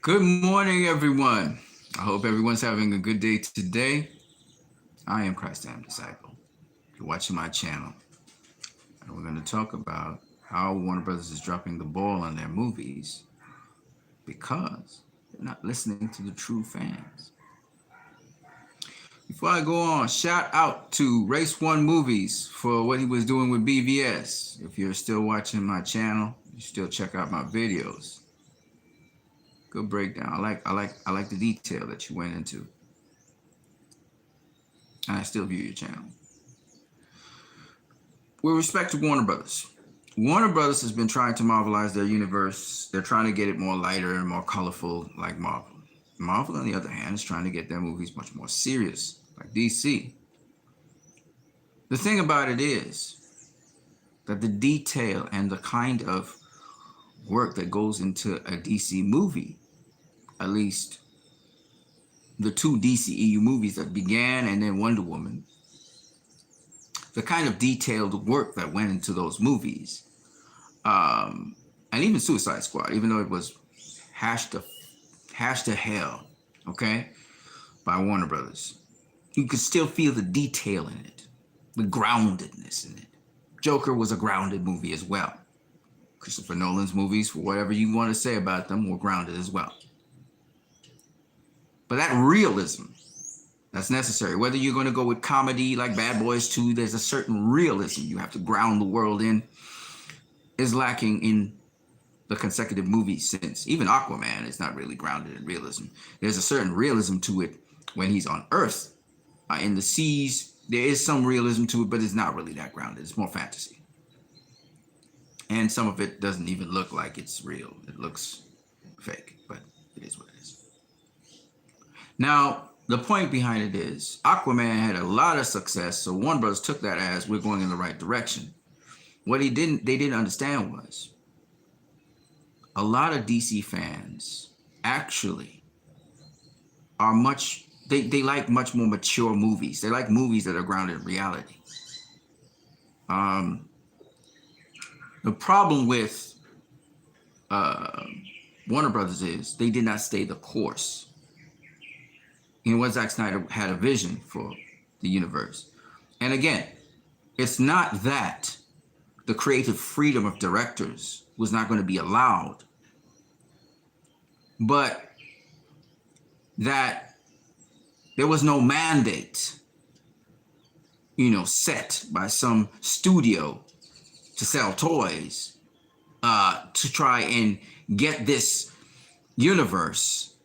Good morning, everyone. I hope everyone's having a good day today. I am Christ I am Disciple. You're watching my channel, and we're going to talk about how Warner Brothers is dropping the ball on their movies because they're not listening to the true fans. Before I go on, shout out to Race One Movies for what he was doing with BVS. If you're still watching my channel, you still check out my videos. Good breakdown. I like the detail that you went into. And I still view your channel. With respect to Warner Brothers, Warner Brothers has been trying to marvelize their universe. They're trying to get it more lighter and more colorful like Marvel. Marvel, on the other hand, is trying to get their movies much more serious like DC. The thing about it is that the detail and the kind of work that goes into a DC movie, at least the two DCEU movies that began and then Wonder Woman, the kind of detailed work that went into those movies, and even Suicide Squad, even though it was hashed to hell, okay, by Warner Brothers, you could still feel the detail in it, the groundedness in it. Joker was a grounded movie as well. Christopher Nolan's movies, for whatever you want to say about them, were grounded as well. But that realism that's necessary, whether you're going to go with comedy like Bad Boys 2, there's a certain realism you have to ground the world in, is lacking in the consecutive movies since. Even Aquaman is not really grounded in realism. There's a certain realism to it when he's on Earth. In the seas, there is some realism to it, but it's not really that grounded. It's more fantasy. And some of it doesn't even look like it's real. It looks fake, but it is what it is. Now, the point behind it is Aquaman had a lot of success, so Warner Bros. Took that as we're going in the right direction. What they didn't understand was a lot of DC fans actually are they like much more mature movies. They like movies that are grounded in reality. The problem with Warner Brothers is they did not stay the course. You know what, Zack Snyder had a vision for the universe. And again, it's not that the creative freedom of directors was not going to be allowed, but that there was no mandate, set by some studio to sell toys, to try and get this universe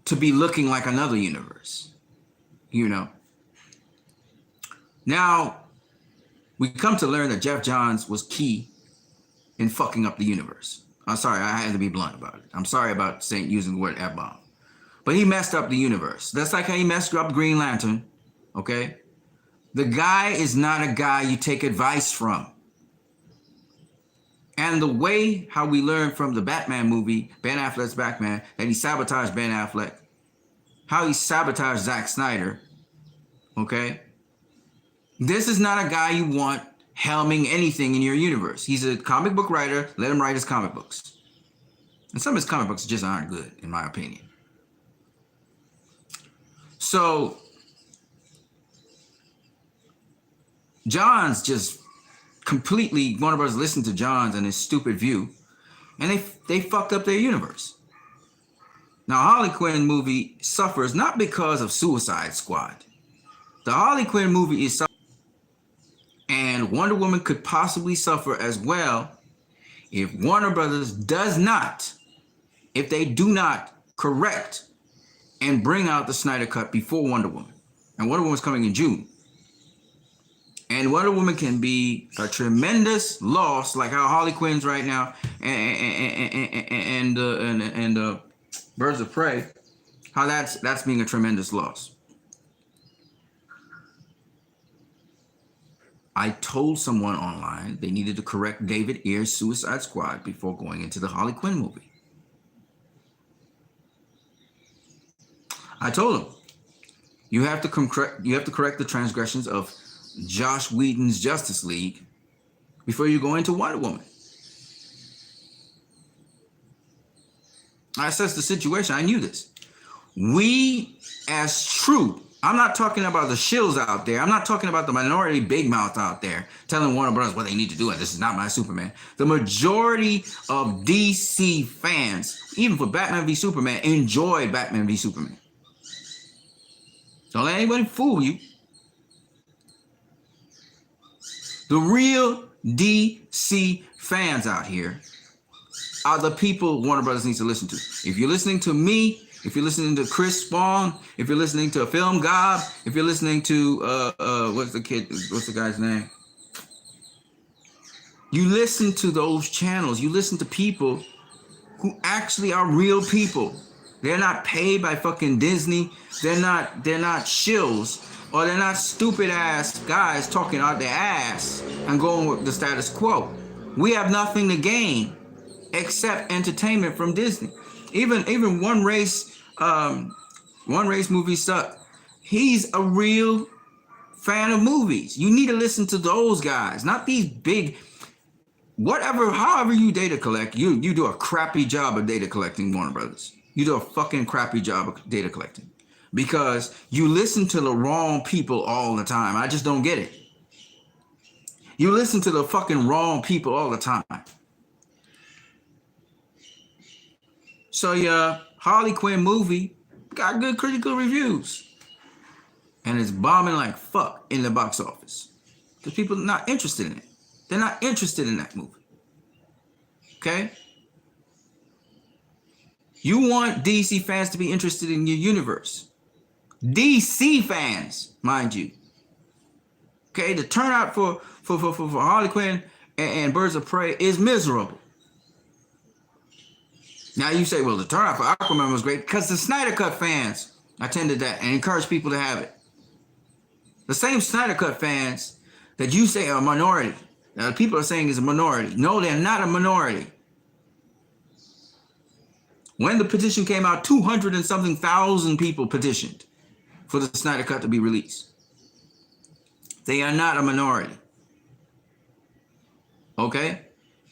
to be looking like another universe, Now, we come to learn that Geoff Johns was key in fucking up the universe. I'm sorry, I had to be blunt about it. I'm sorry about using the word F-bomb. But he messed up the universe. That's like how he messed up Green Lantern, okay? The guy is not a guy you take advice from. And the way how we learned from the Batman movie, Ben Affleck's Batman, that he sabotaged Ben Affleck, how he sabotaged Zack Snyder, okay? This is not a guy you want helming anything in your universe. He's a comic book writer. Let him write his comic books. And some of his comic books just aren't good, in my opinion. So, Johns just completely, Warner Bros. Listened to Johns and his stupid view, and they fucked up their universe. Now, Harley Quinn movie suffers not because of Suicide Squad. The Harley Quinn movie is suffering, and Wonder Woman could possibly suffer as well if Warner Brothers if they do not correct and bring out the Snyder Cut before Wonder Woman. And Wonder Woman's coming in June. And Wonder Woman can be a tremendous loss, like how Harley Quinn's right now, and Birds of Prey, how that's being a tremendous loss. I told someone online they needed to correct David Ayer's Suicide Squad before going into the Harley Quinn movie. I told him you have to correct the transgressions of Joss Whedon's Justice League before you go into Wonder Woman. I assessed the situation. I knew this. We, as true, I'm not talking about the shills out there. I'm not talking about the minority big mouth out there telling Warner Brothers what they need to do, and this is not my Superman. The majority of DC fans, even for Batman v Superman, enjoyed Batman v Superman. Don't let anybody fool you. The real DC fans out here are the people Warner Brothers needs to listen to. If you're listening to me, if you're listening to Chris Spawn, if you're listening to Film Gob, if you're listening to what's the guy's name? You listen to those channels. You listen to people who actually are real people. They're not paid by fucking Disney. They're not shills, or they're not stupid ass guys talking out their ass and going with the status quo. We have nothing to gain except entertainment from Disney. Even One Race movie suck. He's a real fan of movies. You need to listen to those guys, not these big, however you data collect. You do a crappy job of data collecting, Warner Brothers. You do a fucking crappy job of data collecting because you listen to the wrong people all the time. I just don't get it. You listen to the fucking wrong people all the time. So yeah, Harley Quinn movie got good critical reviews. And it's bombing like fuck in the box office. Because people are not interested in it. They're not interested in that movie. Okay? You want DC fans to be interested in your universe. DC fans, mind you. Okay, the turnout for Harley Quinn and Birds of Prey is miserable. Now you say, well, the turnout for Aquaman was great because the Snyder Cut fans attended that and encouraged people to have it. The same Snyder Cut fans that you say are a minority, that people are saying is a minority. No, they're not a minority. When the petition came out, 200 and something thousand people petitioned for the Snyder Cut to be released. They are not a minority. Okay?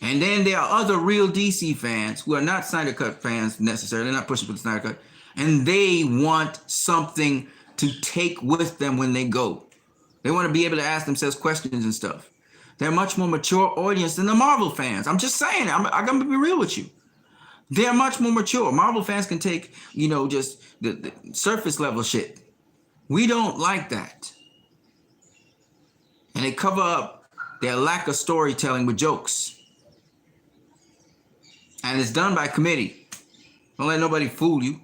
And then there are other real DC fans who are not Snyder Cut fans necessarily. They're not pushing for the Snyder Cut. And they want something to take with them when they go. They want to be able to ask themselves questions and stuff. They're a much more mature audience than the Marvel fans. I'm just saying. I'm going to be real with you. They're much more mature. Marvel fans can take, just the surface level shit. We don't like that. And they cover up their lack of storytelling with jokes. And it's done by committee. Don't let nobody fool you.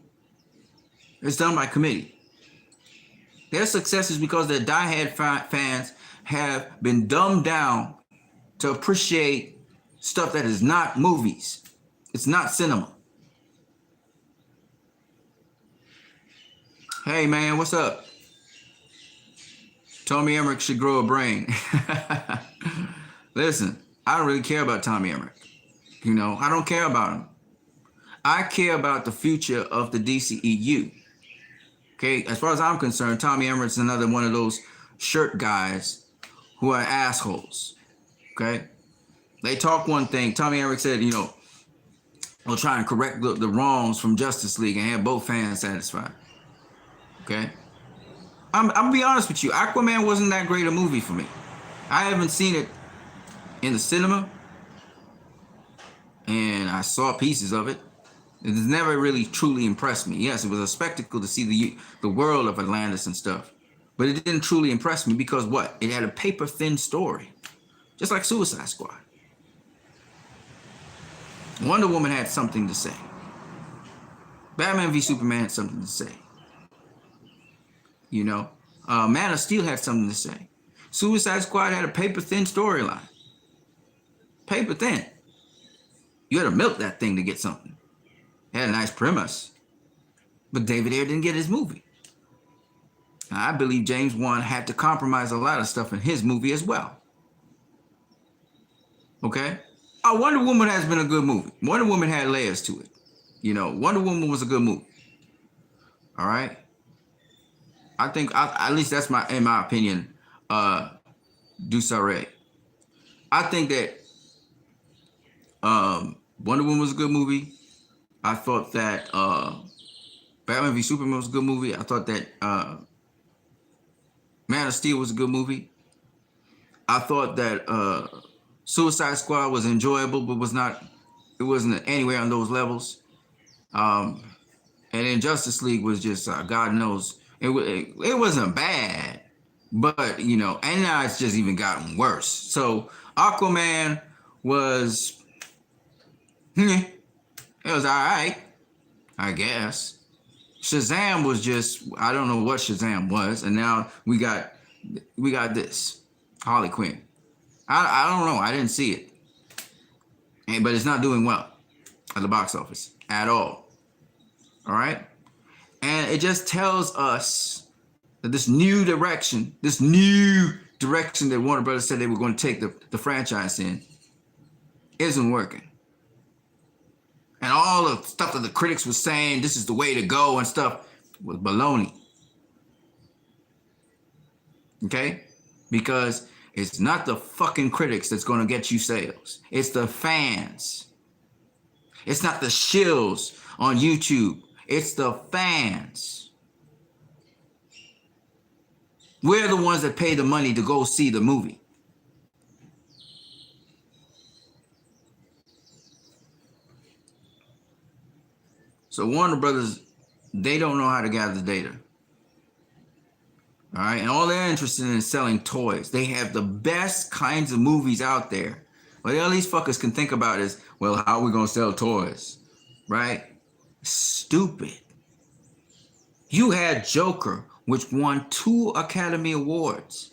It's done by committee. Their success is because their diehard fans have been dumbed down to appreciate stuff that is not movies. It's not cinema. Hey man, what's up? Tommy Emmerich should grow a brain. Listen, I don't really care about Tommy Emmerich. I don't care about him. I care about the future of the DCEU. Okay, as far as I'm concerned, Tommy Emmerich's another one of those shirt guys who are assholes. Okay, they talk one thing. Tommy Emmerich said, we'll try and correct the wrongs from Justice League and have both fans satisfied. Okay, I'm gonna be honest with you. Aquaman wasn't that great a movie for me. I haven't seen it in the cinema, and I saw pieces of it. It has never really truly impressed me. Yes, it was a spectacle to see the world of Atlantis and stuff, but it didn't truly impress me because what? It had a paper-thin story, just like Suicide Squad. Wonder Woman had something to say. Batman v Superman had something to say. Man of Steel had something to say. Suicide Squad had a paper-thin storyline. Paper-thin. You had to milk that thing to get something. It had a nice premise. But David Ayer didn't get his movie. Now, I believe James Wan had to compromise a lot of stuff in his movie as well. Okay? Wonder Woman has been a good movie. Wonder Woman had layers to it. Wonder Woman was a good movie. All right? I think, at least that's in my opinion, Dussare. I think that Wonder Woman was a good movie. I thought that Batman v Superman was a good movie. I thought that Man of Steel was a good movie. I thought that Suicide Squad was enjoyable, but it wasn't anywhere on those levels. And then Justice League was just God knows it wasn't bad, but you know, and now it's just even gotten worse. So Aquaman was, it was all right, I guess. Shazam was just, I don't know what Shazam was, and now we got this Harley Quinn. I don't know, I didn't see it, but it's not doing well at the box office at all. All right, and it just tells us that this new direction that Warner Brothers said they were going to take the franchise in isn't working. And all the stuff that the critics were saying, this is the way to go and stuff, was baloney. Okay? Because it's not the fucking critics that's going to get you sales. It's the fans. It's not the shills on YouTube. It's the fans. We're the ones that pay the money to go see the movie. So Warner Brothers, they don't know how to gather the data. All right, and all they're interested in is selling toys. They have the best kinds of movies out there. What all these fuckers can think about is, well, how are we gonna sell toys? Right? Stupid. You had Joker, which won 2 Academy Awards.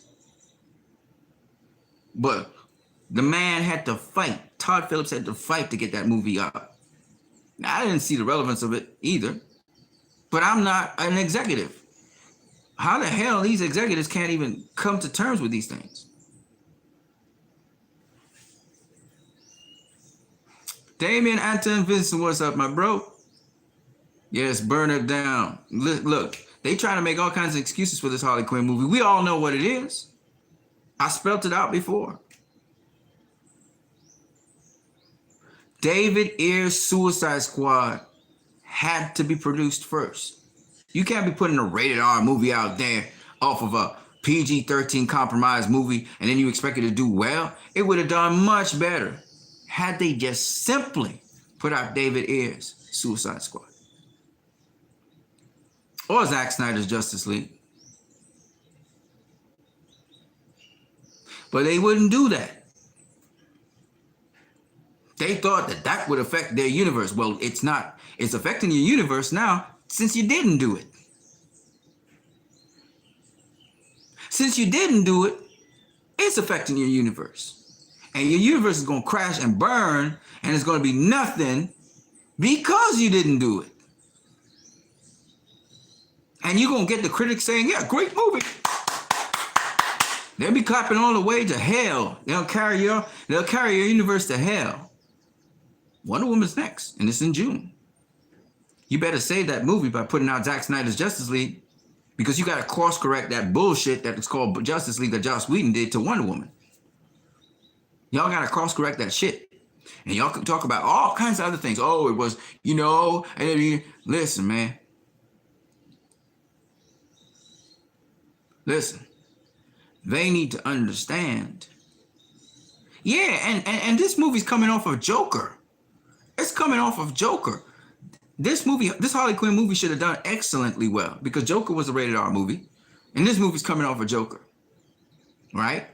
But the man had to fight. Todd Phillips had to fight to get that movie up. Now, I didn't see the relevance of it either, but I'm not an executive. How the hell these executives can't even come to terms with these things? Damien Anton Vincent, what's up, my bro? Yes, burn it down. Look, they try to make all kinds of excuses for this Harley Quinn movie. We all know what it is. I spelled it out before. David Ayer's Suicide Squad had to be produced first. You can't be putting a rated R movie out there off of a PG-13 compromise movie and then you expect it to do well. It would have done much better had they just simply put out David Ayer's Suicide Squad. Or Zack Snyder's Justice League. But they wouldn't do that. They thought that would affect their universe. Well, it's not. It's affecting your universe now since you didn't do it. Since you didn't do it, it's affecting your universe. And your universe is going to crash and burn, and it's going to be nothing because you didn't do it. And you're going to get the critics saying, yeah, great movie. They'll be clapping all the way to hell. They'll carry your universe to hell. Wonder Woman's next, and it's in June. You better save that movie by putting out Zack Snyder's Justice League, because you got to course correct that bullshit that is called Justice League that Joss Whedon did to Wonder Woman. Y'all got to course correct that shit. And y'all can talk about all kinds of other things. Oh, it was, listen, man. Listen. They need to understand. Yeah, and this movie's coming off of Joker. It's coming off of Joker. This Harley Quinn movie should have done excellently well because Joker was a rated R movie, and this movie's coming off of Joker, right?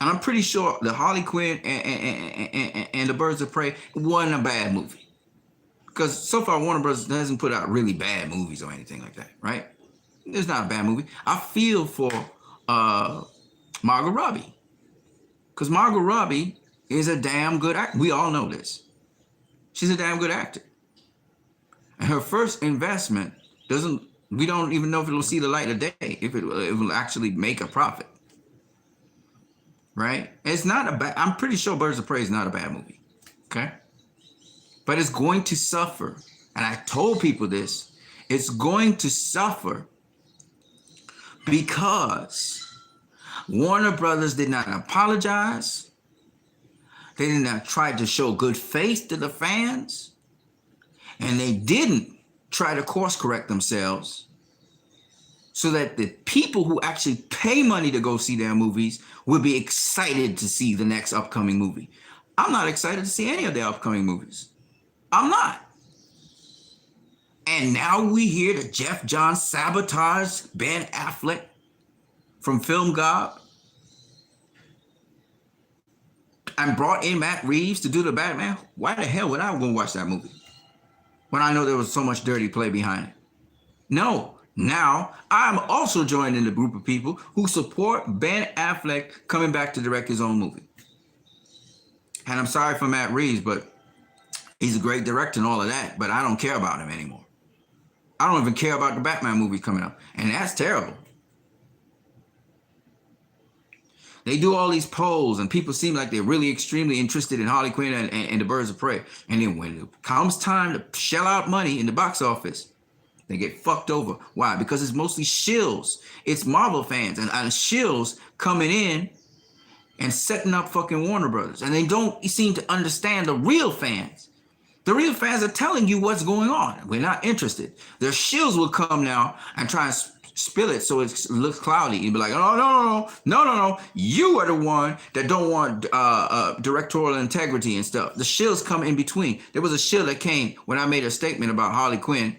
And I'm pretty sure the Harley Quinn and the Birds of Prey wasn't a bad movie, because so far Warner Bros. Hasn't put out really bad movies or anything like that, right? It's not a bad movie. I feel for Margot Robbie, because Margot Robbie is a damn good actor. We all know this. She's a damn good actor. And her first investment we don't even know if it'll see the light of day, if it will actually make a profit. Right? It's not I'm pretty sure Birds of Prey is not a bad movie. Okay? But it's going to suffer. And I told people this. It's going to suffer because Warner Brothers did not apologize. They did not try to show good faith to the fans. And they didn't try to course correct themselves so that the people who actually pay money to go see their movies will be excited to see the next upcoming movie. I'm not excited to see any of their upcoming movies. I'm not. And now we hear that Geoff Johns sabotaged Ben Affleck from Film Gob and brought in Matt Reeves to do the Batman. Why the hell would I go watch that movie when I know there was so much dirty play behind it? No. Now, I'm also joining the group of people who support Ben Affleck coming back to direct his own movie. And I'm sorry for Matt Reeves, but he's a great director and all of that, but I don't care about him anymore. I don't even care about the Batman movie coming up, and that's terrible. They do all these polls, and people seem like they're really extremely interested in Harley Quinn and the Birds of Prey. And then when it comes time to shell out money in the box office, they get fucked over. Why? Because it's mostly shills. It's Marvel fans and shills coming in and setting up fucking Warner Brothers. And they don't seem to understand the real fans. The real fans are telling you what's going on. We're not interested. Their shills will come now and try and spill it so it looks cloudy. You'd be like, oh, no. You are the one that don't want directorial integrity and stuff. The shills come in between. There was a shill that came when I made a statement about Harley Quinn.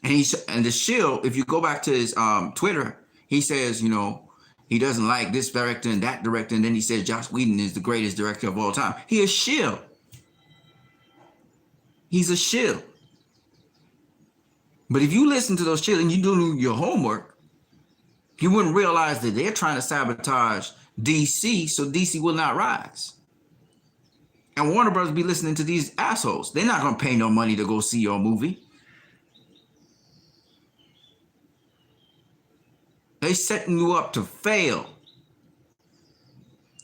And the shill, if you go back to his Twitter, he says, you know, he doesn't like this director and that director. And then he says Joss Whedon is the greatest director of all time. He is shill. He's a shill. But if you listen to those shills and you do your homework, you wouldn't realize that they're trying to sabotage DC so DC will not rise. And Warner Brothers be listening to these assholes. They're not going to pay no money to go see your movie. They setting you up to fail.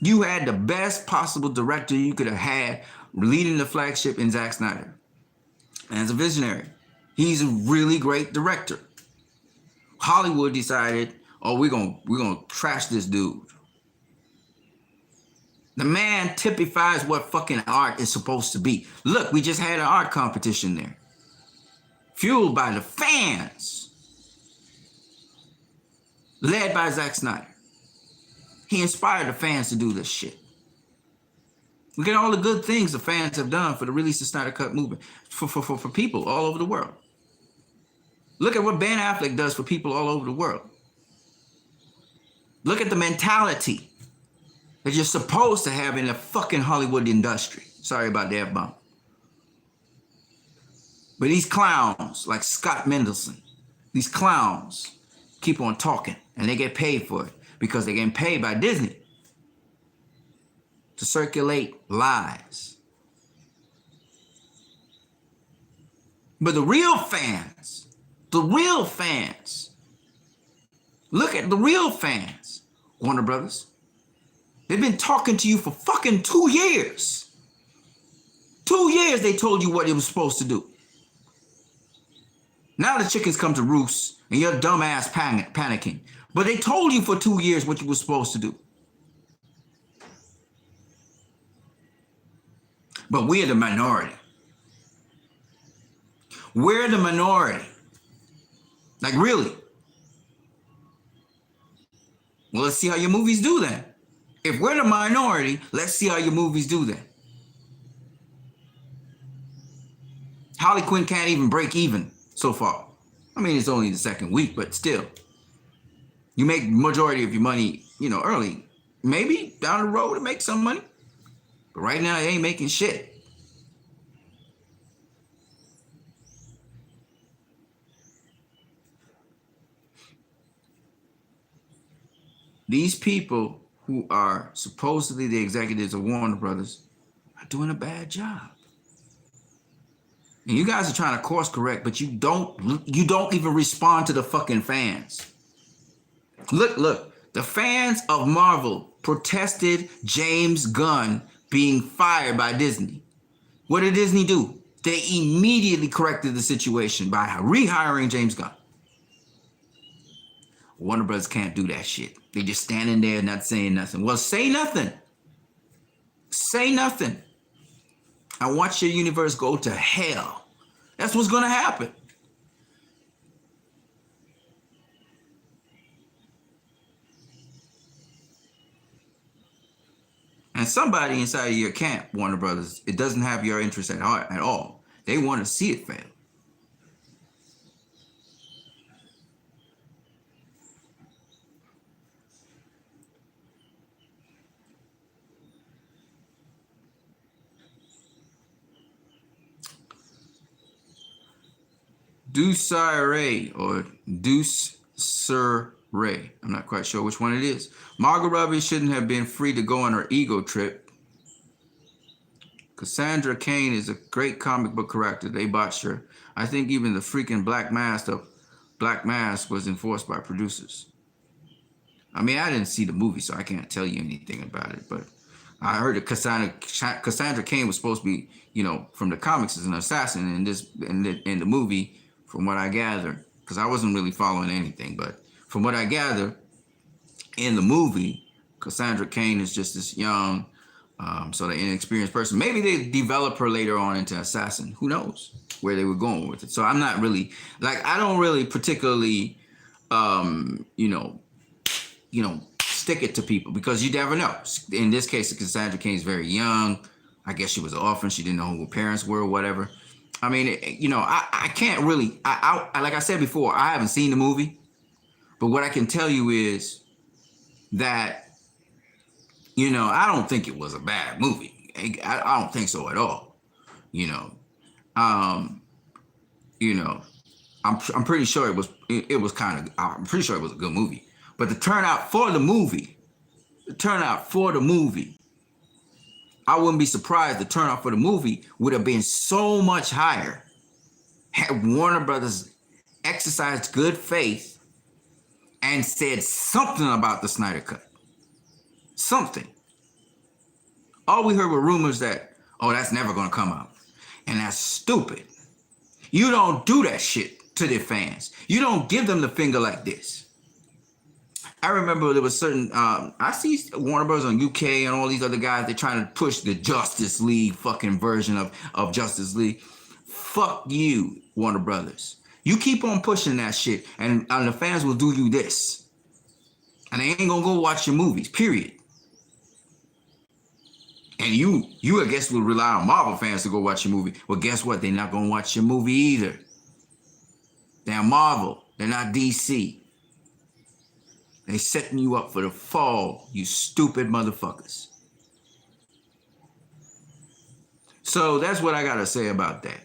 You had the best possible director you could have had leading the flagship in Zack Snyder. As a visionary, he's a really great director. Hollywood decided, oh, we're gonna trash this dude. The man typifies what fucking art is supposed to be. Look, we just had an art competition there, fueled by the fans, led by Zack Snyder. He inspired the fans to do this shit. Look at all the good things the fans have done for the release of Snyder Cut movement for people all over the world. Look at what Ben Affleck does for people all over the world. Look at the mentality that you're supposed to have in the fucking Hollywood industry. Sorry about the F-bomb. But these clowns like Scott Mendelson, these clowns keep on talking and they get paid for it because they're getting paid by Disney to circulate lies. But the real fans, look at the real fans, Warner Brothers. They've been talking to you for fucking 2 years. 2 years they told you what it was supposed to do. Now the chickens come to roost and your dumb ass panicking. But they told you for 2 years what you were supposed to do. But we're the minority. We're the minority. Like, really? Well, let's see how your movies do then. If we're the minority, let's see how your movies do then. Harley Quinn can't even break even so far. I mean, it's only the second week, but still. You make majority of your money, you know, early. Maybe down the road it makes some money. But right now, it ain't making shit. These people who are supposedly the executives of Warner Brothers are doing a bad job. And you guys are trying to course correct, but you don't even respond to the fucking fans. Look, the fans of Marvel protested James Gunn being fired by Disney. What did Disney do? They immediately corrected the situation by rehiring James Gunn. Warner Brothers can't do that shit. They just standing there not saying nothing. Well, say nothing. Say nothing. And watch your universe go to hell. That's what's going to happen. And somebody inside of your camp, Warner Brothers, it doesn't have your interest at heart at all. They want to see it fail. Deuce or Deuce Sir Ray. I'm not quite sure which one it is. Margot Robbie shouldn't have been free to go on her ego trip. Cassandra Cain is a great comic book character. They botched her. I think even the freaking Black Mask was enforced by producers. I mean, I didn't see the movie, so I can't tell you anything about it. But I heard that Cassandra Cain was supposed to be, you know, from the comics as an assassin in the movie. From what I gather, because I wasn't really following anything, but from what I gather, in the movie, Cassandra Cain is just this young, sort of inexperienced person. Maybe they develop her later on into assassin. Who knows where they were going with it? So I'm not really, like, I don't really particularly, you know, stick it to people because you never know. In this case, Cassandra Cain is very young. I guess she was an orphan. She didn't know who her parents were or whatever. I mean, you know, I can't really, like I said before, I haven't seen the movie, but what I can tell you is that, you know, I don't think it was a bad movie. I don't think so at all. You know, I'm pretty sure it was I'm pretty sure it was a good movie, but the turnout for the movie, I wouldn't be surprised the turnout for the movie would have been so much higher had Warner Brothers exercised good faith and said something about the Snyder Cut. Something. All we heard were rumors that, oh, that's never going to come out. And that's stupid. You don't do that shit to their fans. You don't give them the finger like this. I remember there was certain, I see Warner Bros. On UK and all these other guys, they're trying to push the Justice League fucking version of Justice League. Fuck you, Warner Brothers. You keep on pushing that shit and the fans will do you this. And they ain't gonna go watch your movies, period. And you I guess will rely on Marvel fans to go watch your movie. Well, guess what? They're not gonna watch your movie either. They're Marvel, they're not DC. They setting you up for the fall, you stupid motherfuckers. So that's what I gotta say about that.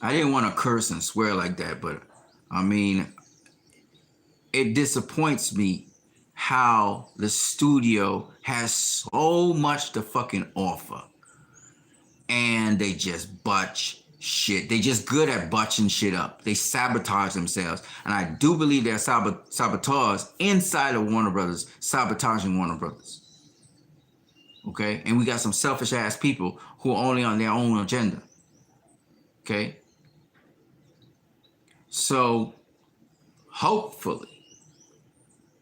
I didn't want to curse and swear like that, but I mean, it disappoints me how the studio has so much to fucking offer, and they just botch shit. They just good at botching shit up. They sabotage themselves. And I do believe they're saboteurs inside of Warner Brothers, sabotaging Warner Brothers. Okay? And we got some selfish ass people who are only on their own agenda. Okay? So, hopefully,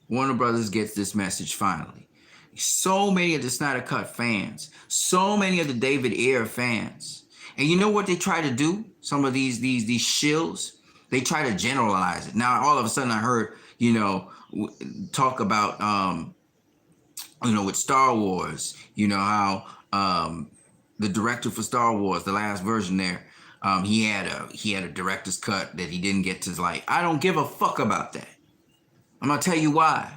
Warner Brothers gets this message finally. So many of the Snyder Cut fans, so many of the David Ayer fans, and you know what they try to do? Some of these shills, they try to generalize it. Now, all of a sudden I heard, you know, talk about, you know, with Star Wars, you know, how the director for Star Wars, the last version there, he had a director's cut that he didn't get to like. I don't give a fuck about that. I'm going to tell you why,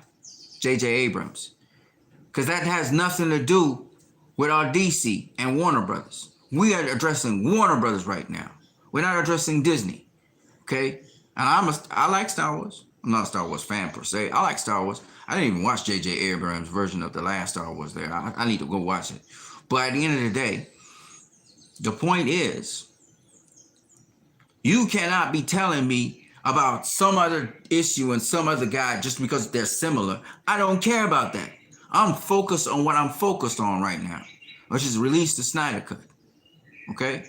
J.J. Abrams. Because that has nothing to do with our DC and Warner Brothers. We are addressing Warner Brothers right now. We're not addressing Disney, okay? And I like Star Wars. I'm not a Star Wars fan per se. I like Star Wars. I didn't even watch J.J. Abrams' version of the last Star Wars there. I need to go watch it. But at the end of the day, the point is, you cannot be telling me about some other issue and some other guy just because they're similar. I don't care about that. I'm focused on what I'm focused on right now, which is release the Snyder Cut. Okay?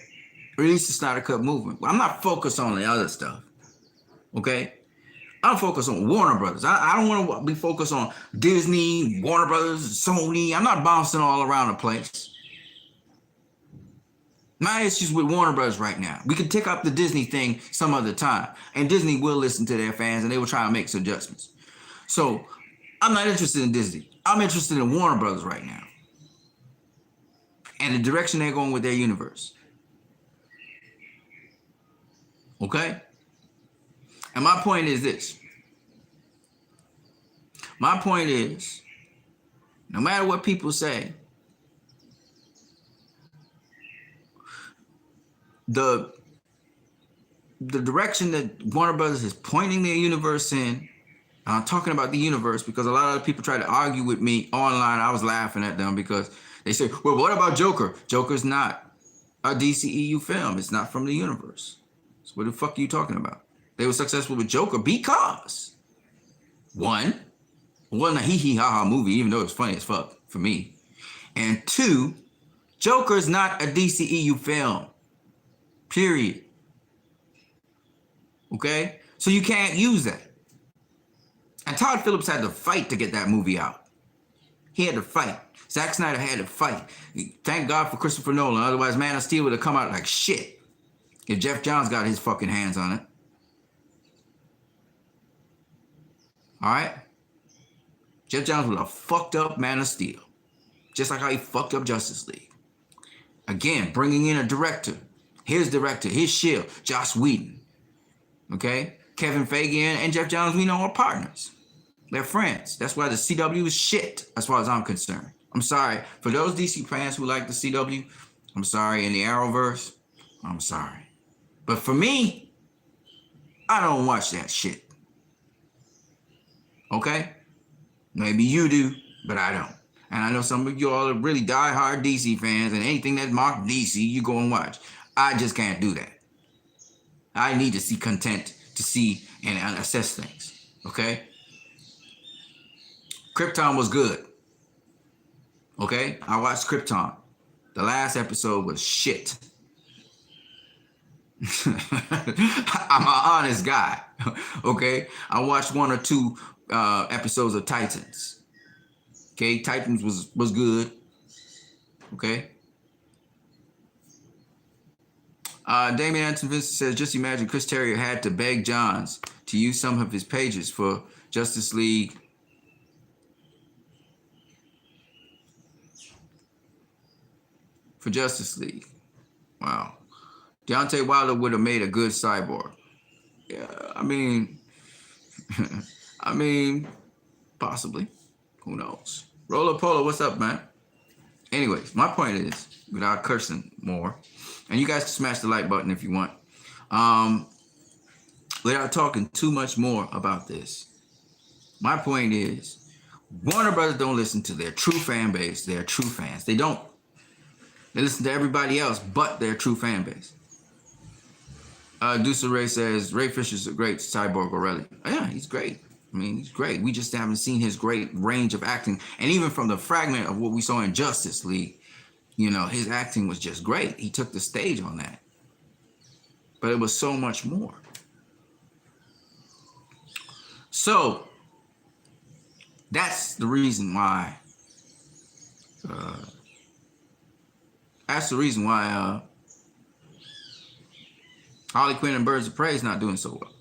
Release the Snyder Cut movement. I'm not focused on the other stuff. Okay? I'm focused on Warner Brothers. I don't want to be focused on Disney, Warner Brothers, Sony. I'm not bouncing all around the place. My issues with Warner Brothers right now. We could take up the Disney thing some other time, and Disney will listen to their fans, and they will try to make some adjustments. So I'm not interested in Disney. I'm interested in Warner Brothers right now, and the direction they're going with their universe. Okay? And my point is this. My point is, no matter what people say, the direction that Warner Brothers is pointing their universe in, I'm talking about the universe because a lot of people try to argue with me online. I was laughing at them because they say, well, what about Joker? Joker's not a DCEU film. It's not from the universe. So what the fuck are you talking about? They were successful with Joker because, one, it wasn't a hee-hee-ha-ha movie, even though it was funny as fuck for me. And two, Joker's not a DCEU film. Period. Okay? So you can't use that. And Todd Phillips had to fight to get that movie out. He had to fight. Zack Snyder had to fight. Thank God for Christopher Nolan. Otherwise, Man of Steel would have come out like shit if Geoff Johns got his fucking hands on it. All right? Geoff Johns would have fucked up Man of Steel. Just like how he fucked up Justice League. Again, bringing in a director, his shield, Joss Whedon. Okay? Kevin Feige and Geoff Johns, we know, are partners. They're friends. That's why the CW is shit, as far as I'm concerned. I'm sorry. For those DC fans who like the CW, I'm sorry. In the Arrowverse, I'm sorry. But for me, I don't watch that shit. Okay? Maybe you do, but I don't. And I know some of you all are really diehard DC fans, and anything that marked DC, you go and watch. I just can't do that. I need to see content to see and assess things. Okay? Krypton was good. Okay? I watched Krypton. The last episode was shit. I'm an honest guy. Okay? I watched 1 or 2 episodes of Titans. Okay? Titans was good. Okay? Damien Anton Vincent says, just imagine Chris Terrio had to beg Johns to use some of his pages for Justice League. For Justice League. Wow. Deontay Wilder would have made a good cyborg. Yeah, I mean, possibly. Who knows? Roller Polo, what's up, man? Anyways, my point is, without cursing more, and you guys can smash the like button if you want, without talking too much more about this, my point is, Warner Brothers don't listen to their true fan base, their true fans. They don't. They listen to everybody else but their true fan base. Deuce Ray says, Ray Fisher's a great cyborg already. Oh, yeah, he's great. I mean, he's great. We just haven't seen his great range of acting. And even from the fragment of what we saw in Justice League, you know, his acting was just great. He took the stage on that. But it was so much more. So, that's the reason why. Harley Quinn and Birds of Prey is not doing so well.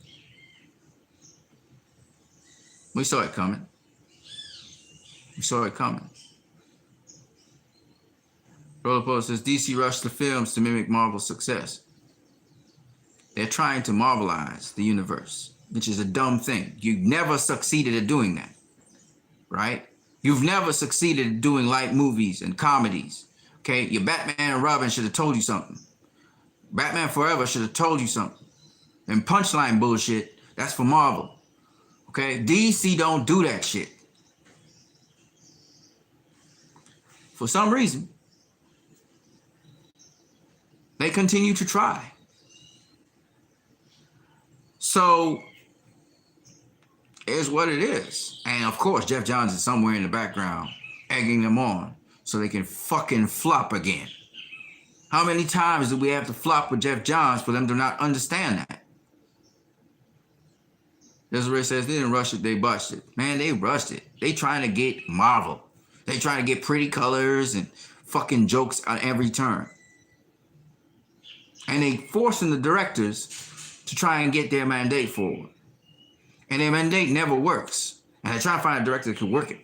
We saw it coming. Roller Post says, DC rushed the films to mimic Marvel's success. They're trying to Marvelize the universe, which is a dumb thing. You never succeeded at doing that, right? You've never succeeded at doing light movies and comedies, okay? Your Batman and Robin should have told you something. Batman Forever should have told you something. And punchline bullshit, that's for Marvel. Okay? DC don't do that shit. For some reason, they continue to try. So, it's what it is. And of course, Geoff Johns is somewhere in the background egging them on so they can fucking flop again. How many times do we have to flop with Geoff Johns for them to not understand that? Desiree says, they didn't rush it, they botched it. Man, they rushed it. They trying to get Marvel. They trying to get pretty colors and fucking jokes on every turn. And they forcing the directors to try and get their mandate forward. And their mandate never works. And they're trying to find a director that can work it.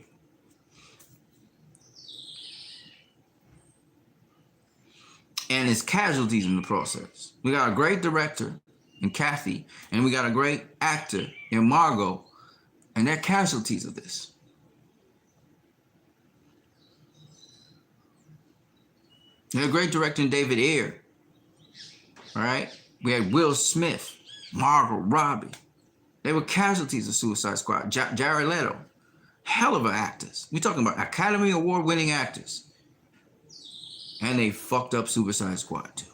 And it's casualties in the process. We got a great director in Kathy, and we got a great actor in Margot, and they're casualties of this. They're a great director in David Ayer. All right? We had Will Smith, Margot Robbie. They were casualties of Suicide Squad. Jared Leto, hell of actors. We're talking about Academy Award-winning actors. And they fucked up Suicide Squad too.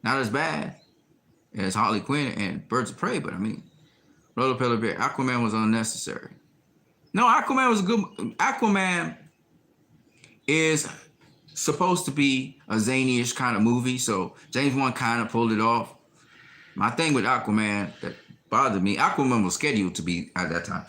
Not as bad as Harley Quinn and Birds of Prey, but I mean, Roller Pellet Bear, Aquaman was unnecessary. No, Aquaman was good. Aquaman is supposed to be a zany-ish kind of movie, so James Wan kind of pulled it off. My thing with Aquaman that bothered me, Aquaman was scheduled to be at that time.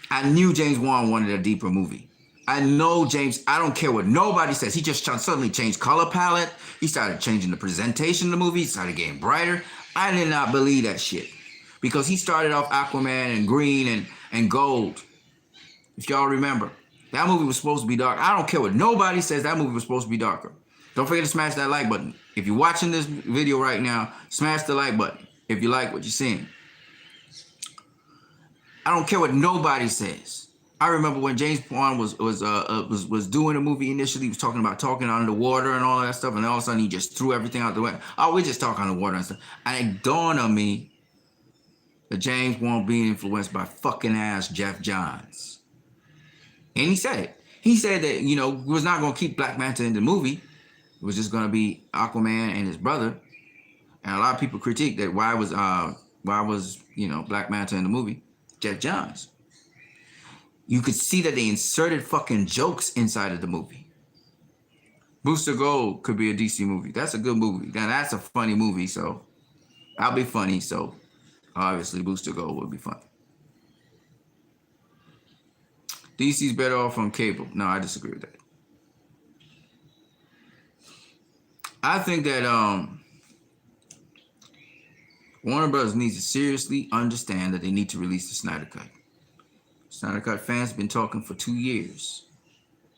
I knew James Wan wanted a deeper movie. I know James, I don't care what nobody says. He just suddenly changed color palette. He started changing the presentation of the movie. He started getting brighter. I did not believe that shit. Because he started off Aquaman in green and gold. If y'all remember. That movie was supposed to be dark. I don't care what nobody says. That movie was supposed to be darker. Don't forget to smash that like button. If you're watching this video right now, smash the like button. If you like what you're seeing. I don't care what nobody says. I remember when James Wan was doing a movie initially, he was talking about talking underwater and all that stuff, and all of a sudden he just threw everything out the way. Oh, we just talk underwater and stuff. And it dawned on me that James Wan being influenced by fucking ass Geoff Johns. And he said it. He said that, you know, we was not going to keep Black Manta in the movie. It was just going to be Aquaman and his brother. And a lot of people critique that why was, you know, Black Manta in the movie? Geoff Johns. You could see that they inserted fucking jokes inside of the movie. Booster Gold could be a DC movie. That's a good movie. Now that's a funny movie, so I'll be funny, so obviously Booster Gold would be funny. DC's better off on cable. No, I disagree with that. I think that Warner Brothers needs to seriously understand that they need to release the Snyder Cut. Snyder Cut fans have been talking for 2 years.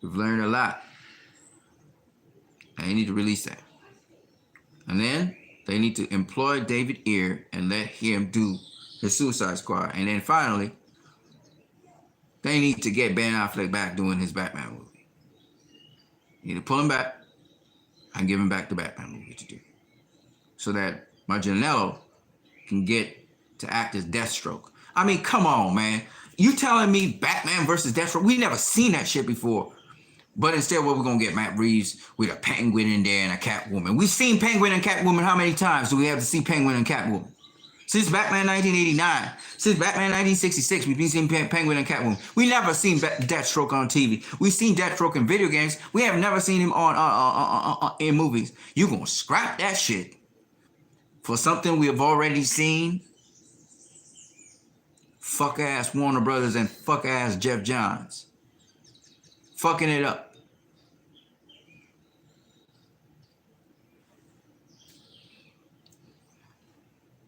We've learned a lot. And they need to release that. And then they need to employ David Ayer and let him do his Suicide Squad. And then finally, they need to get Ben Affleck back doing his Batman movie. You need to pull him back and give him back the Batman movie to do. So that Marginello can get to act as Deathstroke. I mean, come on, man. You telling me Batman versus Deathstroke? We never seen that shit before. But instead, what we're going to get Matt Reeves with a Penguin in there and a Catwoman. We've seen Penguin and Catwoman how many times do we have to see Penguin and Catwoman? Since Batman 1989. Since Batman 1966, we've been seeing Penguin and Catwoman. We never seen Deathstroke on TV. We've seen Deathstroke in video games. We have never seen him in movies. You going to scrap that shit for something we have already seen? Fuck ass Warner Brothers and fuck ass Geoff Johns. Fucking it up.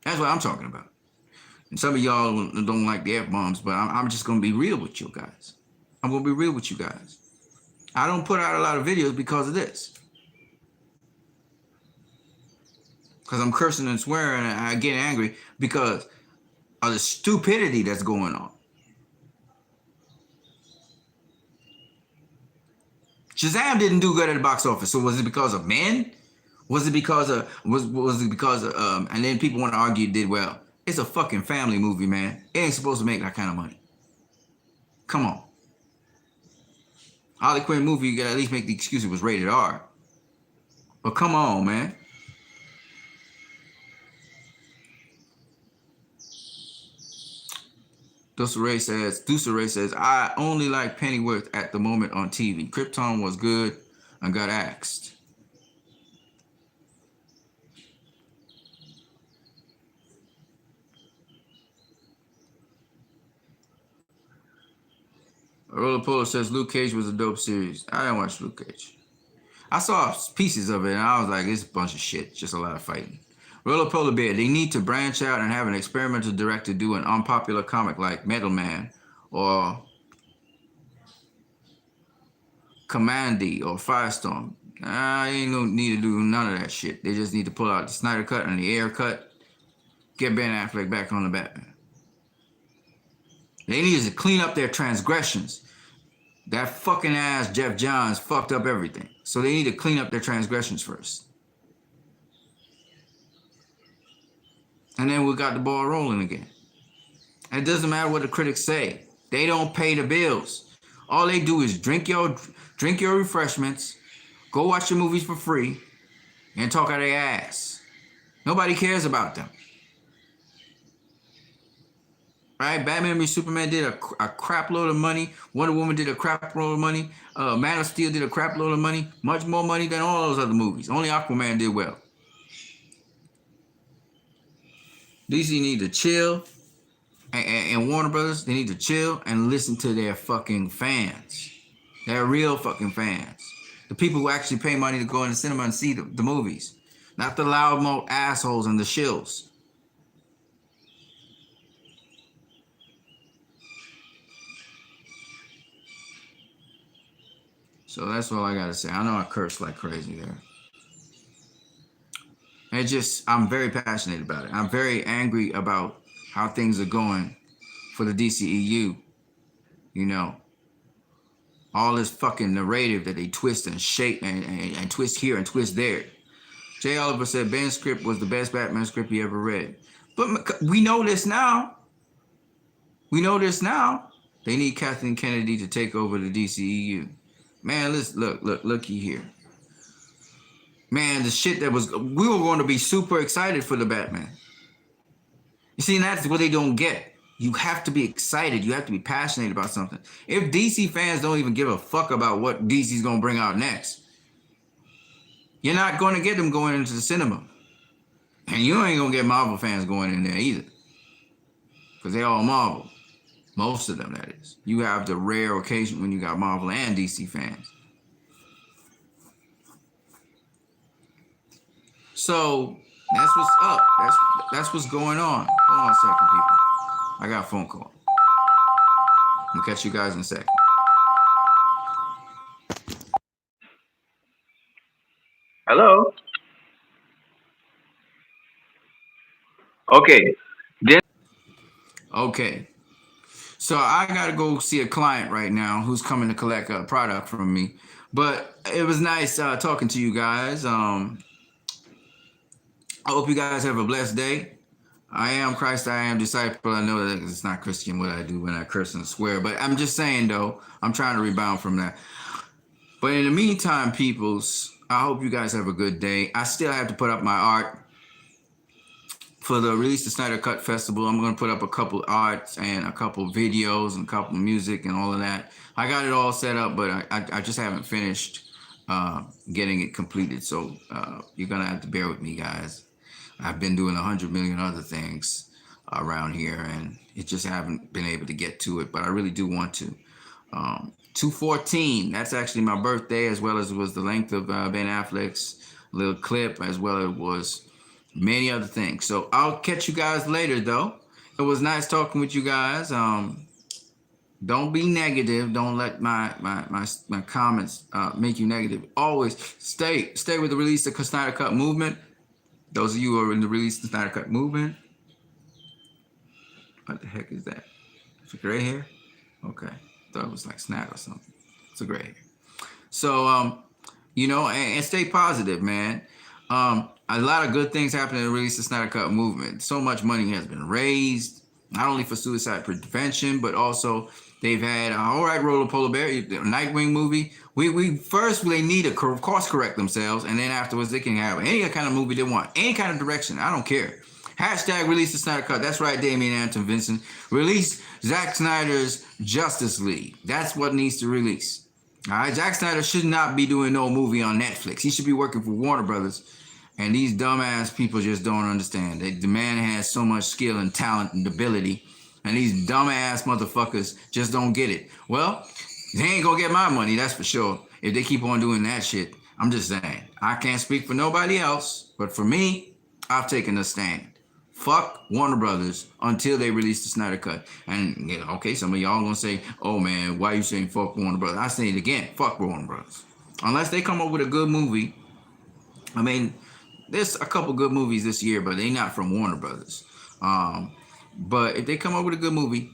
That's what I'm talking about. And some of y'all don't like the F-bombs, but I'm just going to be real with you guys. I'm going to be real with you guys. I don't put out a lot of videos because of this. Because I'm cursing and swearing and I get angry because of the stupidity that's going on. Shazam didn't do good at the box office. So was it because of men? Was it because of and then people want to argue it did well. It's a fucking family movie, man. It ain't supposed to make that kind of money. Come on. Harley Quinn movie, you gotta at least make the excuse it was rated R. But come on, man. Dusseray says, I only like Pennyworth at the moment on TV. Krypton was good and got axed. Roller Polo says Luke Cage was a dope series. I didn't watch Luke Cage. I saw pieces of it and I was like, it's a bunch of shit. Just a lot of fighting. Roller Polar Bear, they need to branch out and have an experimental director do an unpopular comic like Metal Man or Commandy or Firestorm. I ain't no need to do none of that shit. They just need to pull out the Snyder Cut and the Air Cut. Get Ben Affleck back on the Batman. They need to clean up their transgressions. That fucking ass Geoff Johns fucked up everything. So they need to clean up their transgressions first. And then we got the ball rolling again. And it doesn't matter what the critics say. They don't pay the bills. All they do is drink your refreshments, go watch your movies for free, and talk out their ass. Nobody cares about them. Right? Batman v Superman did a crap load of money. Wonder Woman did a crap load of money. Man of Steel did a crap load of money. Much more money than all those other movies. Only Aquaman did well. DC need to chill. And Warner Brothers, they need to chill and listen to their fucking fans. Their real fucking fans. The people who actually pay money to go in the cinema and see the movies. Not the loudmouth assholes and the shills. So that's all I gotta say. I know I cursed like crazy there. I'm very passionate about it. I'm very angry about how things are going for the DCEU. You know, all this fucking narrative that they twist and shape and twist here and twist there. Jay Oliver said Ben's script was the best Batman script he ever read. But we know this now. We know this now. They need Kathleen Kennedy to take over the DCEU. Man, let's looky here. Man, the shit that we were going to be super excited for the Batman. You see, that's what they don't get. You have to be excited. You have to be passionate about something. If DC fans don't even give a fuck about what DC's going to bring out next, you're not going to get them going into the cinema. And you ain't going to get Marvel fans going in there either. Because they all Marvel. Most of them, that is. You have the rare occasion when you got Marvel and DC fans. So that's what's up. That's what's going on. Hold on a second, people. I got a phone call. I'll catch you guys in a second. Hello? Okay. Okay. So I got to go see a client right now who's coming to collect a product from me. But it was nice talking to you guys. I hope you guys have a blessed day. I am Christ, I am disciple. I know that it's not Christian what I do when I curse and swear. But I'm just saying, though, I'm trying to rebound from that. But in the meantime, peoples, I hope you guys have a good day. I still have to put up my art for the Release the Snyder Cut Festival. I'm going to put up a couple arts and a couple videos and a couple music and all of that. I got it all set up, but I just haven't finished getting it completed. So you're going to have to bear with me, guys. I've been doing 100 million other things around here, and it just haven't been able to get to it, but I really do want to. 2/14, that's actually my birthday, as well as it was the length of Ben Affleck's little clip, as well as it was many other things. So I'll catch you guys later, though. It was nice talking with you guys. Don't be negative. Don't let my comments make you negative. Always stay with the Release the Snyder Cut movement. Those of you who are in the Release the Snyder Cut movement. What the heck is that? It's a gray hair? Okay. Thought it was like Snap or something. It's a gray hair. So, you know, and stay positive, man. A lot of good things happen in the Release the Snyder Cut movement. So much money has been raised, not only for suicide prevention, but also they've had, all right, Roller Polar Bear, the Nightwing movie. They need to course correct themselves, and then afterwards they can have any kind of movie they want, any kind of direction. I don't care. Hashtag Release the Snyder Cut. That's right, Damian Anton Vincent. Release Zack Snyder's Justice League. That's what needs to release. All right, Zack Snyder should not be doing no movie on Netflix. He should be working for Warner Brothers. And these dumbass people just don't understand. The man has so much skill and talent and ability. And these dumbass motherfuckers just don't get it. Well, they ain't gonna get my money, that's for sure. If they keep on doing that shit. I'm just saying, I can't speak for nobody else, but for me, I've taken a stand. Fuck Warner Brothers until they release the Snyder Cut. And yeah, okay, some of y'all gonna say, oh man, why you saying fuck Warner Brothers? I say it again, fuck Warner Brothers. Unless they come up with a good movie. I mean, there's a couple good movies this year, but they not from Warner Brothers. But if they come up with a good movie,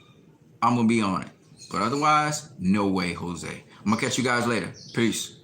I'm gonna be on it. But otherwise, no way, Jose. I'm gonna catch you guys later. Peace.